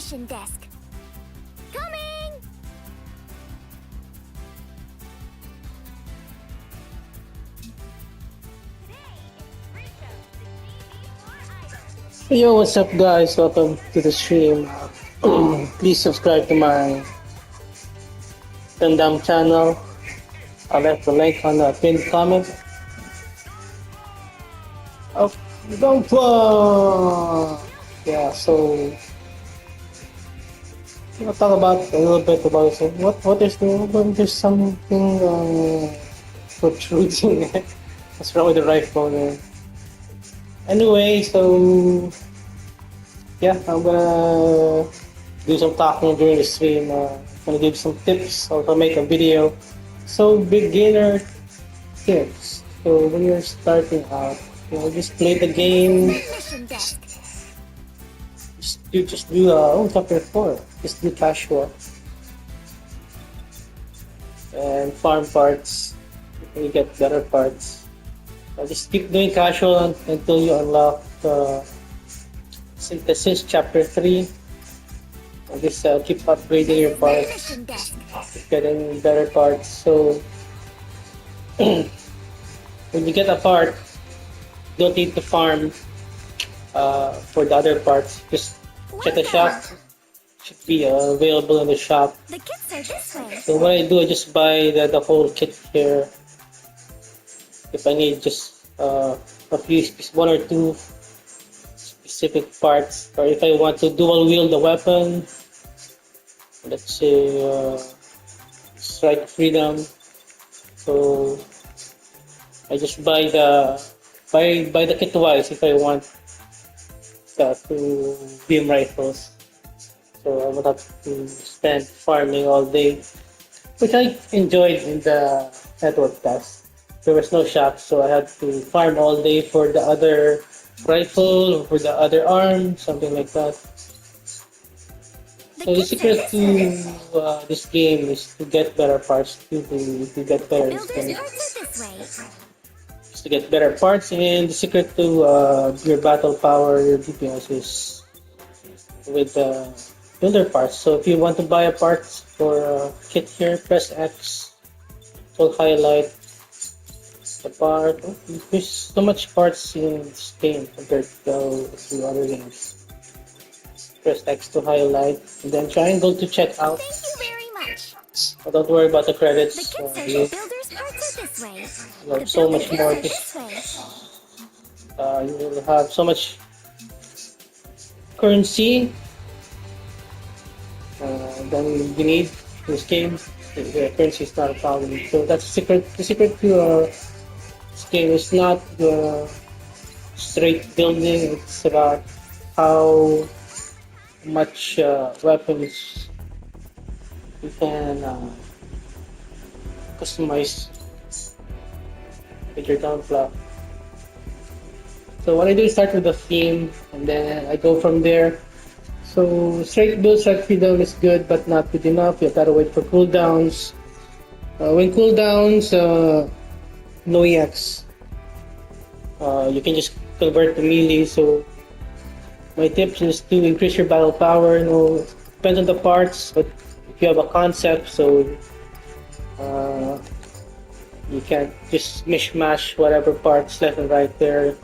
mission desk. Coming! Yo, what's up guys? Welcome to the stream. Please subscribe to my Gundam channel. I'll left the link on the pinned comment. Oh, Gundam! Yeah, so I'll talk about a little bit about it. What is there's something protruding. What's wrong with the rifle there? Anyway, so yeah, I'm gonna do some talking during the stream. Gonna give some tips, also make a video. So beginner tips. So when you're starting out, just play the game. Mission desk. Just do chapter 4. Just do casual and farm parts. You get better parts. Just keep doing casual until you unlock synthesis chapter 3. Just keep upgrading your parts, Mission desk. getting better parts. So when you get a part, don't need to farm for the other parts. Just check the shop. Should be available in the shop. The kits are this way. So what I do, I just buy the whole kit here. If I need just a few, one or two specific parts, or if I want to dual wield the weapon, let's say strike freedom. So I just buy the kit twice if I want two beam rifles. So I would have to spend farming all day, which I enjoyed in the network task. There was no shop, so I had to farm all day for the other rifle, or for the other arm, something like that. So the secret to this game is to get better parts, to get better Builders skins. parts are this way. To get better parts, and the secret to your battle power, your DPS is with builder parts. So if you want to buy a part for a kit here, press X. It will highlight the part. Oh, there's so much parts in this game compared to other games. Press X to highlight, and then triangle to check out. Thank you very much. But don't worry about the The credits. kits are You builders parts are this way. will have The so much builders more. are this way. You will have so much currency than you need in this game. The currency is not a problem. So that's the secret. The secret to this game is not the straight building. It's about how much weapons you can customize with your downflow. So what I do is start with the theme, and then I go from there. So straight build, strike freedom is good, but not good enough. You gotta wait for cooldowns. When cooldowns, no EX. You can just convert to melee. So my tip is to increase your battle power. Depends on the parts, but if you have a concept, so you can't just mishmash whatever parts left and right there.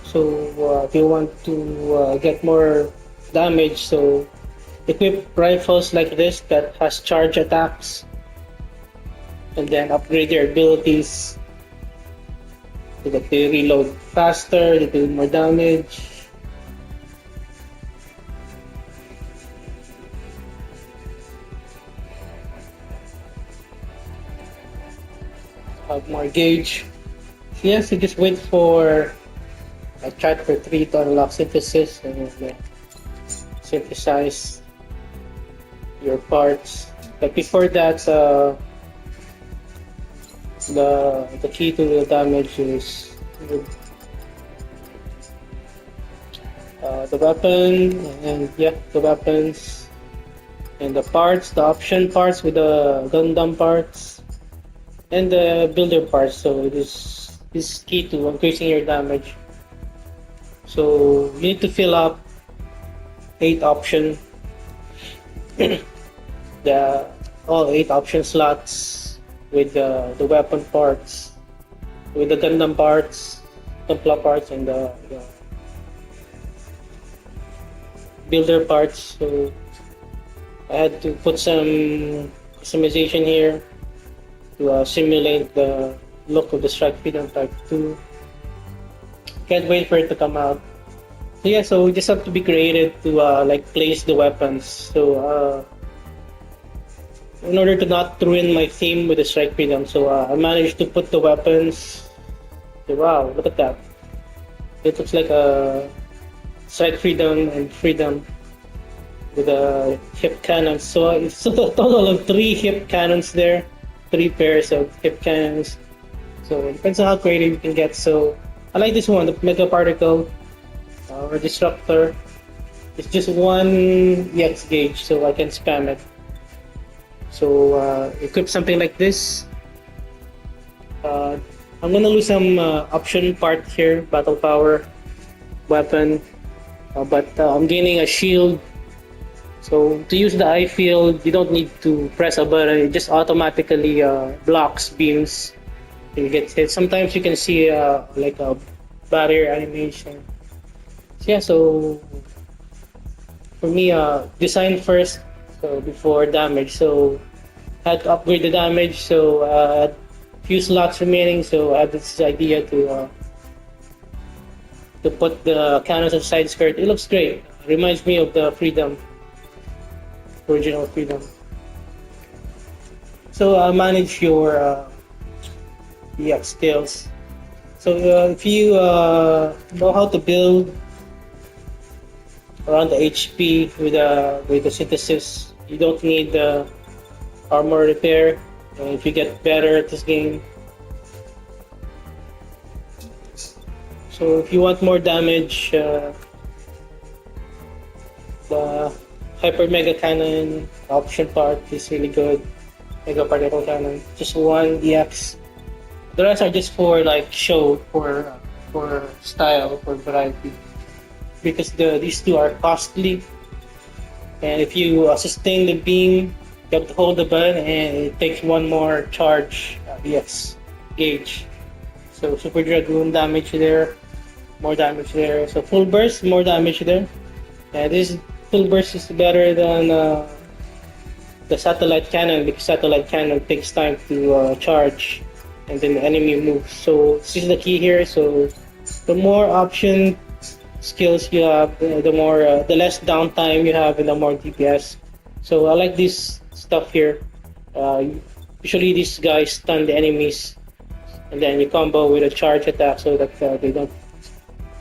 So if you want to get more damage, so equip rifles like this that has charge attacks, and then upgrade their abilities so that they reload faster, they do more damage. Have more gauge. So yes, you just wait for chapter 3 to unlock synthesis, and synthesize your parts. But before that, the key to the damage is the weapon, and the weapons, and the parts, the option parts with the Gundam parts, and the builder parts. So this is key to increasing your damage. So you need to fill up 8 option, the all 8 option slots with the weapon parts, with the Gundam parts, Templar parts, and the builder parts. So I had to put some customization here to simulate the look of the Strike Freedom Type 2. Can't wait for it to come out. So yeah, so we just have to be creative to like place the weapons. So in order to not ruin my theme with the Strike Freedom, so I managed to put the weapons. Wow, look at that! It looks like a Strike Freedom and Freedom with a hip cannon. So it's a total of 3 hip cannons there, 3 pairs of hip cannons. So it depends on how creative you can get. So I like this one, the Mega Particle or Disruptor. It's just 1 EX gauge, so I can spam it. So equip something like this. I'm gonna lose some option part here, battle power, weapon, but I'm gaining a shield. So to use the eye field, you don't need to press a button; it just automatically blocks beams. You get hit. Sometimes you can see like a barrier animation. So yeah, so for me, design first, so before damage. So I had to upgrade the damage. So I had few slots remaining. So I had this idea to put the cannons of side skirt. It looks great. Reminds me of the Freedom, original Freedom. So manage your EX skills. So if you know how to build around the HP with the synthesis, you don't need the armor repair. If you get better at this game, so if you want more damage, the Hyper Mega Cannon option part is really good. Mega Particle Cannon, just 1 EX. The rest are just for like show, for style, for variety. Because these two are costly, and if you sustain the beam, you have to hold the button, and it takes 1 more charge EX gauge. So Super Dragoon damage there, more damage there. So full burst, more damage there. And this full burst is better than the satellite cannon, because satellite cannon takes time to charge, and then the enemy moves. So this is the key here. So the more option skills you have, the less downtime you have, and the more DPS. So I like this stuff here. Usually these guys stun the enemies, and then you combo with a charge attack so that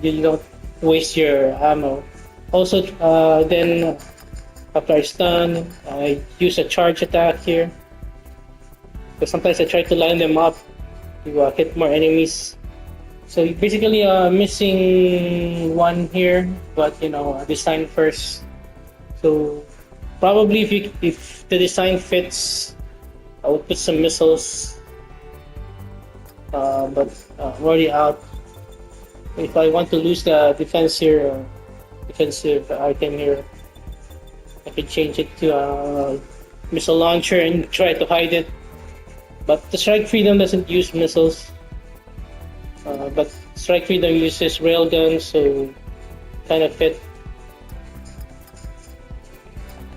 you don't waste your ammo. Also, then after I stun, I use a charge attack here. So sometimes I try to line them up to hit more enemies. So basically, missing 1 here, but design first. So probably if the design fits, I would put some missiles. But I'm already out. If I want to lose the defense here, defensive item here, I can change it to a missile launcher and try to hide it. But the Strike Freedom doesn't use missiles. But Strike Freedom uses railguns, so kind of fit.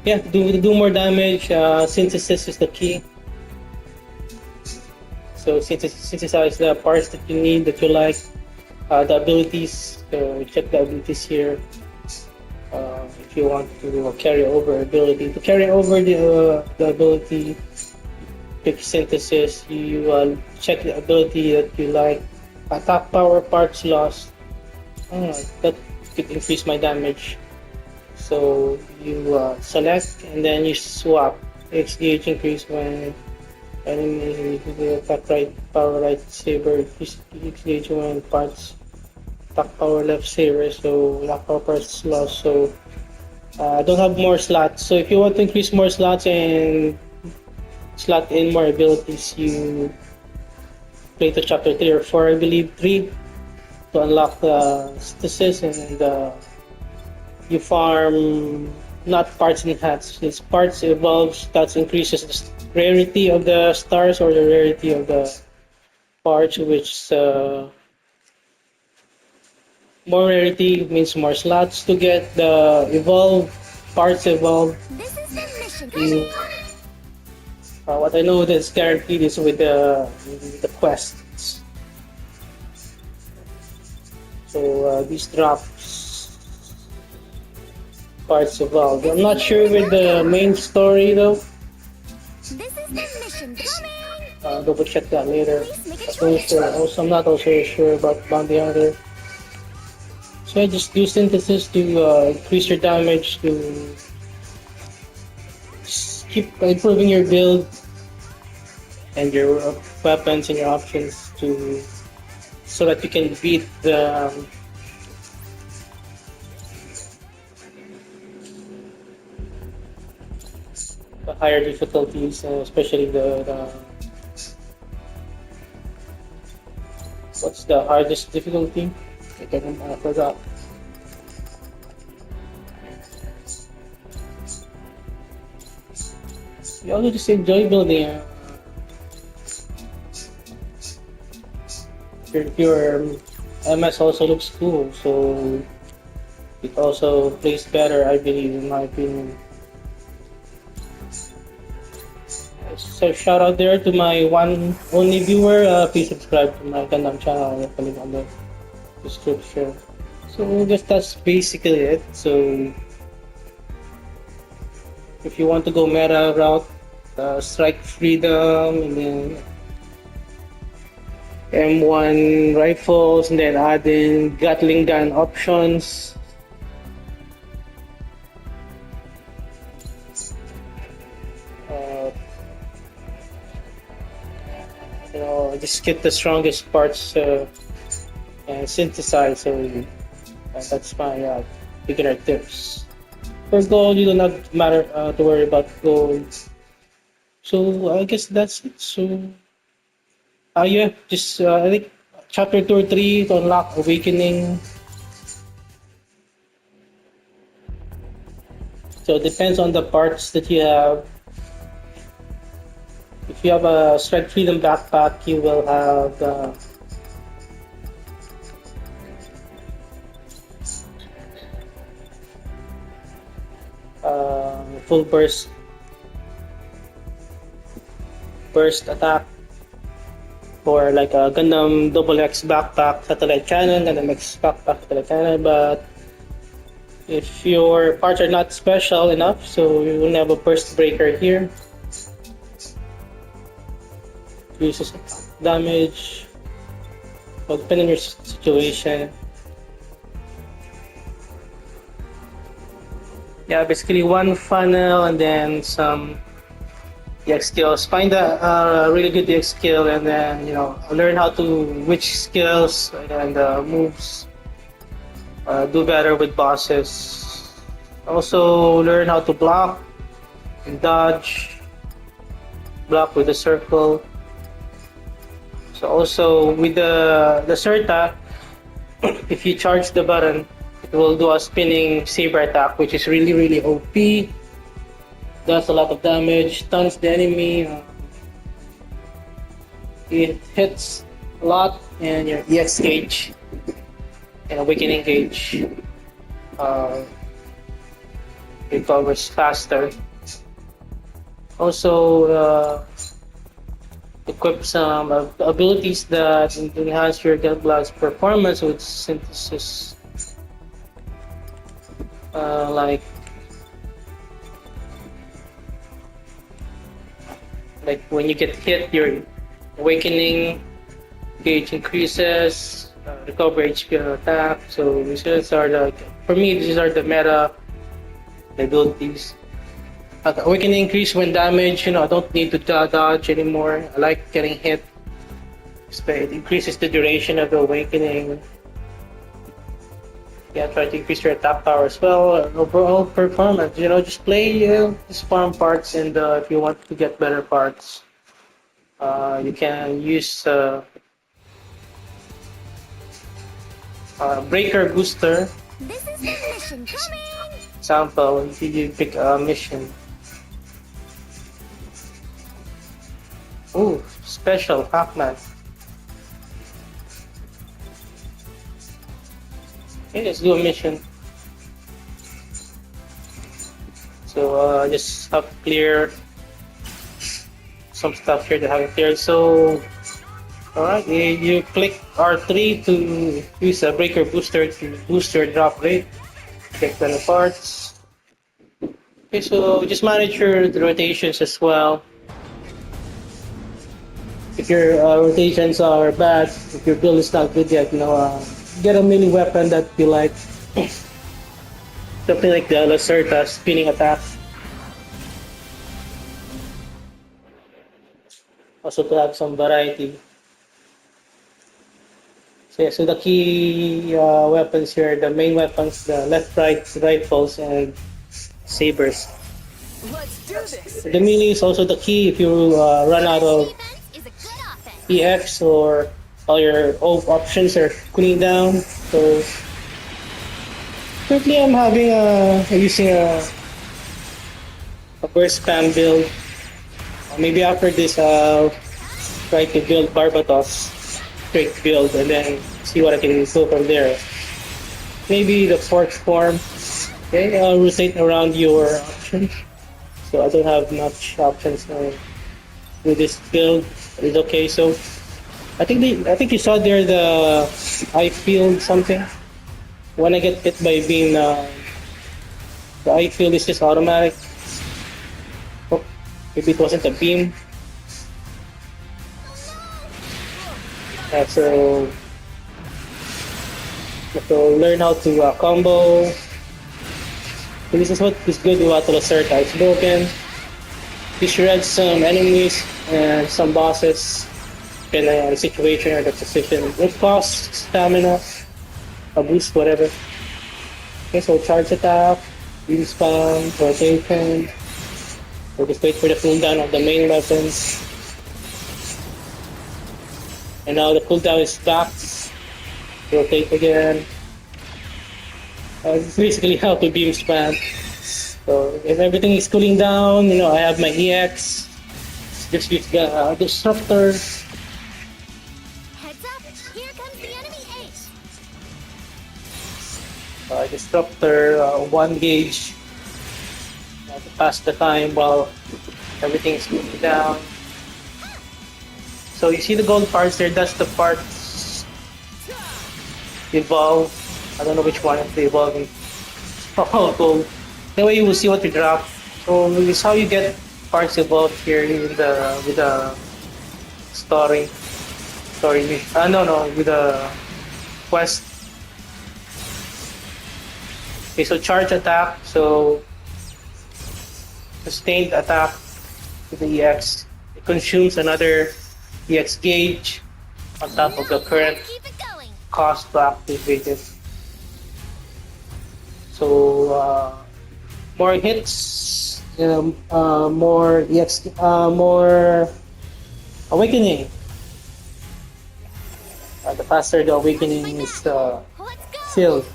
Yeah, do more damage. Synthesis is the key. So synthesize the parts that you need, that you like. The abilities. So check the abilities here. If you want to carry over ability, the ability, pick synthesis. You check the ability that you like. Attack power, parts lost. That could increase my damage. So you select and then you swap. X gauge increase when enemy attack right power right saber. X gauge when parts attack power left saber. So attack power parts lost. So I don't have more slots. So if you want to increase more slots and slot in more abilities, you play to chapter 3 or 4, I believe 3, to unlock the synthesis and the you farm not parts enhance. It's parts evolves that increases the rarity of the stars or the rarity of the parts, which more rarity means more slots to get the evolve parts evolve. This is the mission Mm, coming. what I know that's guaranteed is with the quests. So these drops parts evolve. This I'm is not the sure with mission the main coming. story though. This is the mission coming. Double check that later. Please make a Also, choice. I'm not also sure about Bounty Hunter. So I just do synthesis to increase your damage to just keep improving your build and your weapons and your options to so that you can beat the higher difficulties, especially the what's the hardest difficulty? I forgot. You also just enjoy building. Your MS also looks cool, so it also plays better, I believe, in my opinion. So shout out there to my one only viewer. Please subscribe to my Gundam channel. I'll link on the description. So I guess that's basically it. So if you want to go meta route, strike freedom and then M1 rifles and then add in Gatling gun options. Uh, just get the strongest parts and synthesize. So that's my beginner tips. For gold, you do not matter to worry about gold. So I guess that's it. So yeah, just I think chapter 2 or 3 to unlock awakening. So it depends on the parts that you have. If you have a strike freedom backpack, you will have the full burst attack, or like a Gundam double X backpack satellite cannon, Gundam X backpack satellite cannon. But if your parts are not special enough, so you will have a burst breaker here. Uses damage, well, depending on your situation. Yeah, basically one funnel and then some DX skills. Find a really good DX skill and then learn how to which skills and moves do better with bosses. Also learn how to block and dodge. Block with the circle. So also with the Certa, if you charge the button, it will do a spinning saber attack, which is really OP. Does a lot of damage, stuns the enemy. It hits a lot, and your EX gauge and awakening gauge recovers faster. Also, equip some abilities that enhance your Gunblad's performance with synthesis, like when you get hit, your awakening gauge increases, recover HP on attack. So these are for me, these are the meta abilities. Awakening increase when damaged. I don't need to dodge anymore. I like getting hit. It increases the duration of the awakening. Yeah, try to increase your attack power as well. Overall performance. Just play, just farm parts, and if you want to get better parts, you can use breaker booster. This is the mission coming. Example, if you pick a mission. Ooh, special Pac-Man. Okay, let's do a mission. So just have to clear some stuff here that haven't cleared. So alright, you click R3 to use a breaker booster to boost your drop rate. Check the parts. Okay, so just manage your rotations as well. If your rotations are bad, if your build is not good yet, get a melee weapon that you like. Something like the Lacerta spinning attack. Also to have some variety. So, yeah, so the key weapons here, the main weapons, the left-right rifles and sabers. Let's do this. The melee is also the key if you run out of Defense is a good offense. EX or all your options are cooling down. So currently I'm using a burst spam build. Maybe after this I'll try to build Barbatos straight build and then see what I can go from there. Maybe the fourth form. Okay, I'll rotate around your options. So I don't have much options with this build. It's okay. So I think you saw there the I field something. When I get hit by beam, the I field is just automatic. Oh, maybe it wasn't a beam. So learn how to combo. So this is what is good about the Lacerta. It's broken. You shred some enemies and some bosses in a situation or the position. It costs stamina, a boost, whatever. Okay, so charge attack, beam spam, rotation. So just wait for the cooldown of the main weapons. And now the cooldown is back. Rotate again. It's basically how to beam spam. So if everything is cooling down, I have my EX. Just use the disruptor. Heads up, here comes the enemy ace. Disruptor, 1 gauge. To pass the time while everything is cooling down. So you see the gold parts there, that's the parts evolve. I don't know which one is the evolving. Oh, gold. Anyway, you will see what we drop. So this is how you get parts evolved here with the story. With the quest. Okay, so charge attack. So sustained attack with the EX. It consumes another EX gauge on top of the current Keep it going. cost to activate it. So more hits, more EX, more awakening. The faster the awakening is Let's go. filled.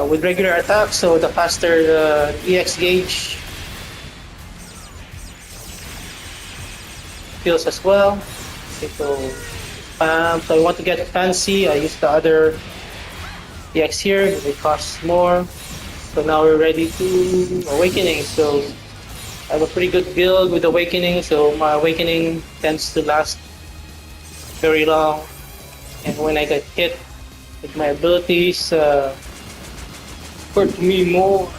With regular attack, so the faster the EX gauge fills as well. Okay, so I want to get fancy. I use the other EX here. It costs more. So now we're ready to awakening. So I have a pretty good build with awakening. So my awakening tends to last very long. And when I get hit with my abilities, hurt me more.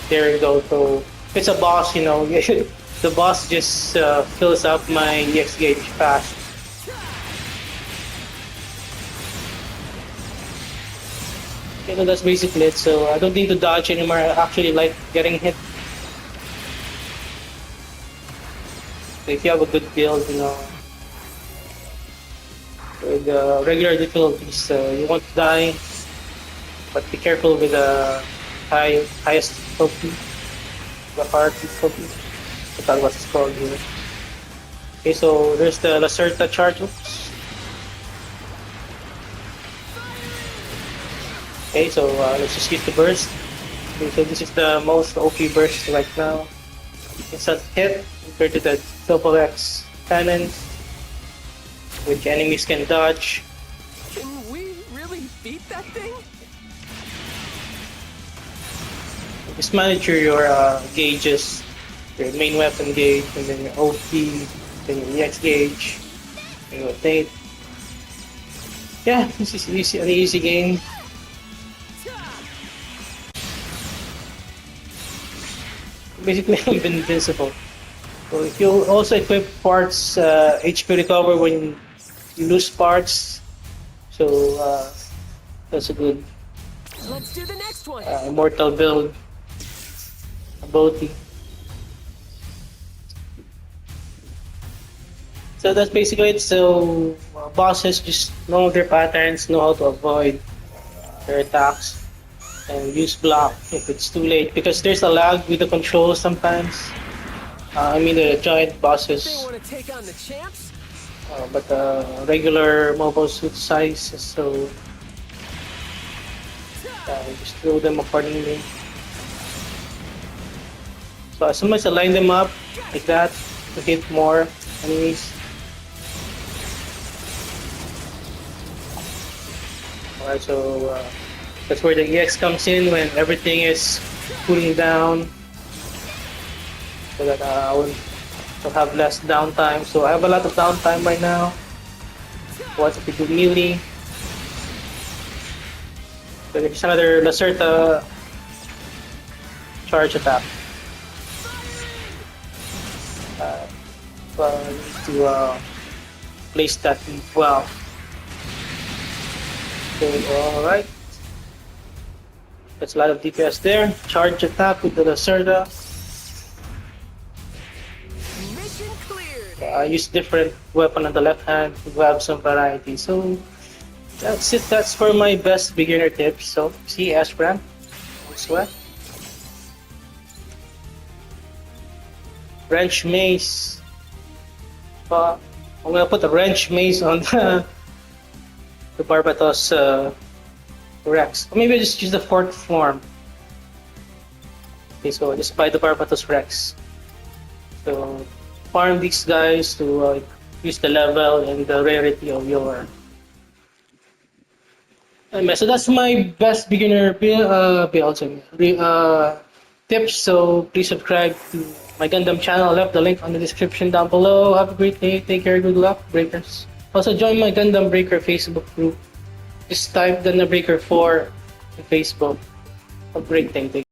There we go. So if it's a boss, the boss just fills up my EX gauge fast. Okay, so that's basically it. So I don't need to dodge anymore. I actually like getting hit. So if you have a good build, with regular difficulties, you won't die. But be careful with the highest difficulty, the hard difficulty. I forgot what it's called here. Okay, so there's the Lacerta charge. Oops. Okay, so let's just use the burst. Okay, so this is the most OP burst right now. Instant hit compared to the double X cannon, which enemies can dodge. Can we really beat that thing? Just manage your gauges, your main weapon gauge, and then your OP, then your EX gauge, and rotate. Yeah, this is easy, an easy game. Basically, I'm invincible. So if you also equip parts, HP recover when you lose parts. So that's a good Let's do the next one. immortal build ability. So that's basically it. So bosses just know their patterns, know how to avoid their attacks, and use block if it's too late. Because there's a lag with the controls sometimes. I mean the giant They bosses, want to take on the champs? but regular mobile suit size. So just throw them accordingly. So as soon as I line them up like that to hit more enemies. Alright, so that's where the EX comes in when everything is cooling down, so that I will have less downtime. So I have a lot of downtime right now. Once if you do melee, so there's another Lacerta charge attack. But I need to place that well. Okay, alright. That's a lot of DPS there. Charge attack with the Lacerta. Mission cleared. I use different weapon on the left hand to have some variety. So that's it. That's for my best beginner tips. So see Ashbrand. Sweat. Wrench mace. I'm gonna put a wrench mace on the Barbatos Rex. Or maybe I just use the fourth form. Okay, so I just buy the Barbatos Rex. So farm these guys to use the level and the rarity of your. So that's my best beginner builds and tips. So please subscribe to my Gundam channel. I left the link on the description down below. Have a great day. Take care. Good luck, Breakers. Also join my Gundam Breaker Facebook group. Just type Gundam Breaker 4 on Facebook. Have a great day. Take care.